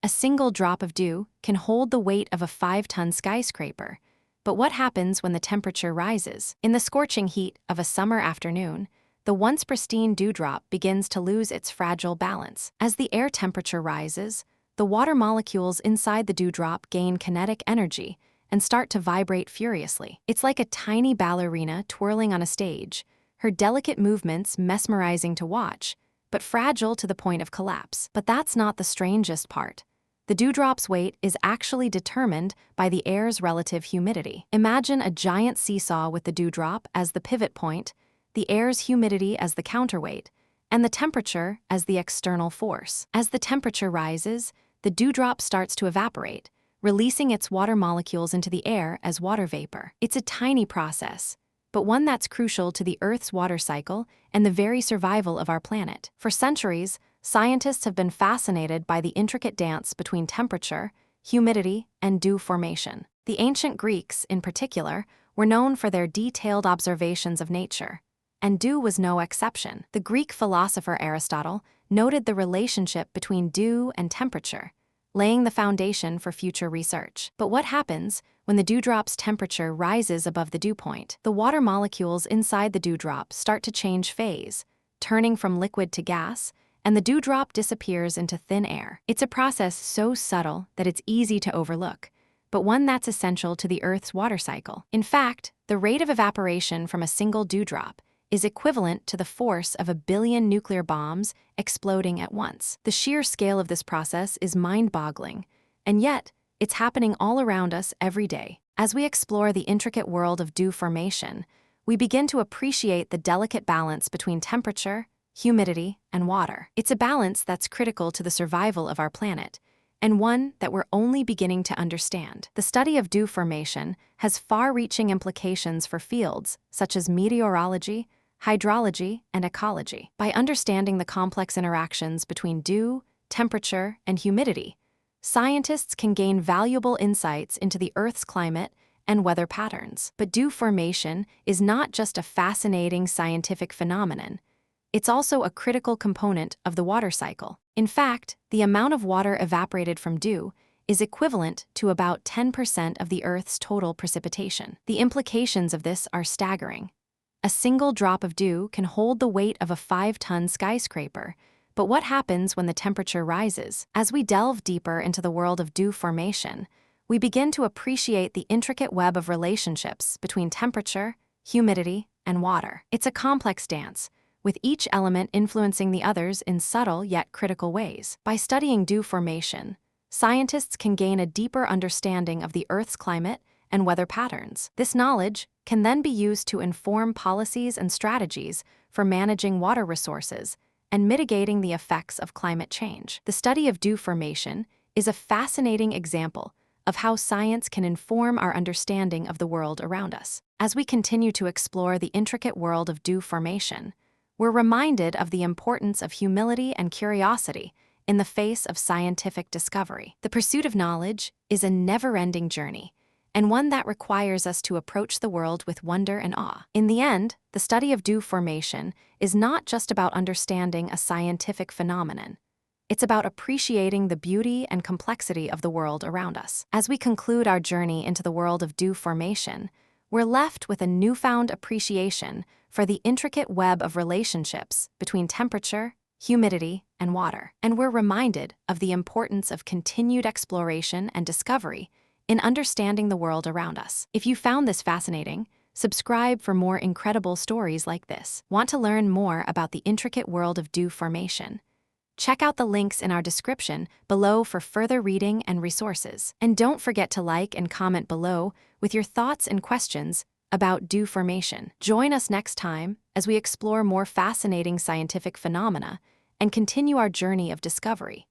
A single drop of dew can hold the weight of a 5-ton skyscraper. But what happens when the temperature rises? In the scorching heat of a summer afternoon, the once pristine dewdrop begins to lose its fragile balance. As the air temperature rises, the water molecules inside the dewdrop gain kinetic energy and start to vibrate furiously. It's like a tiny ballerina twirling on a stage, her delicate movements mesmerizing to watch, but fragile to the point of collapse. But that's not the strangest part. The dewdrop's weight is actually determined by the air's relative humidity. Imagine a giant seesaw with the dewdrop as the pivot point, the air's humidity as the counterweight, and the temperature as the external force. As the temperature rises, the dewdrop starts to evaporate, releasing its water molecules into the air as water vapor. It's a tiny process, but one that's crucial to the Earth's water cycle and the very survival of our planet. For centuries, scientists have been fascinated by the intricate dance between temperature, humidity, and dew formation. The ancient Greeks, in particular, were known for their detailed observations of nature, and dew was no exception. The Greek philosopher Aristotle noted the relationship between dew and temperature, laying the foundation for future research. But what happens when the dewdrop's temperature rises above the dew point? The water molecules inside the dewdrop start to change phase, turning from liquid to gas, and the dewdrop disappears into thin air. It's a process so subtle that it's easy to overlook, but one that's essential to the Earth's water cycle. In fact, the rate of evaporation from a single dewdrop is equivalent to the force of 1 billion nuclear bombs exploding at once. The sheer scale of this process is mind-boggling, and yet it's happening all around us every day. As we explore the intricate world of dew formation, we begin to appreciate the delicate balance between temperature, humidity, and water. It's a balance that's critical to the survival of our planet, and one that we're only beginning to understand. The study of dew formation has far-reaching implications for fields such as meteorology, hydrology, and ecology. By understanding the complex interactions between dew, temperature, and humidity, scientists can gain valuable insights into the Earth's climate and weather patterns. But dew formation is not just a fascinating scientific phenomenon. It's also a critical component of the water cycle. In fact, the amount of water evaporated from dew is equivalent to about 10% of the Earth's total precipitation. The implications of this are staggering. A single drop of dew can hold the weight of a 5-ton skyscraper, but what happens when the temperature rises? As we delve deeper into the world of dew formation, we begin to appreciate the intricate web of relationships between temperature, humidity, and water. It's a complex dance, with each element influencing the others in subtle yet critical ways. By studying dew formation, scientists can gain a deeper understanding of the Earth's climate and weather patterns. This knowledge can then be used to inform policies and strategies for managing water resources and mitigating the effects of climate change. The study of dew formation is a fascinating example of how science can inform our understanding of the world around us. As we continue to explore the intricate world of dew formation, we're reminded of the importance of humility and curiosity in the face of scientific discovery. The pursuit of knowledge is a never-ending journey, and one that requires us to approach the world with wonder and awe. In the end, the study of dew formation is not just about understanding a scientific phenomenon. It's about appreciating the beauty and complexity of the world around us. As we conclude our journey into the world of dew formation, we're left with a newfound appreciation for the intricate web of relationships between temperature, humidity, and water. And we're reminded of the importance of continued exploration and discovery in understanding the world around us. If you found this fascinating, subscribe for more incredible stories like this. Want to learn more about the intricate world of dew formation? Check out the links in our description below for further reading and resources. And don't forget to like and comment below with your thoughts and questions about dew formation. Join us next time as we explore more fascinating scientific phenomena and continue our journey of discovery.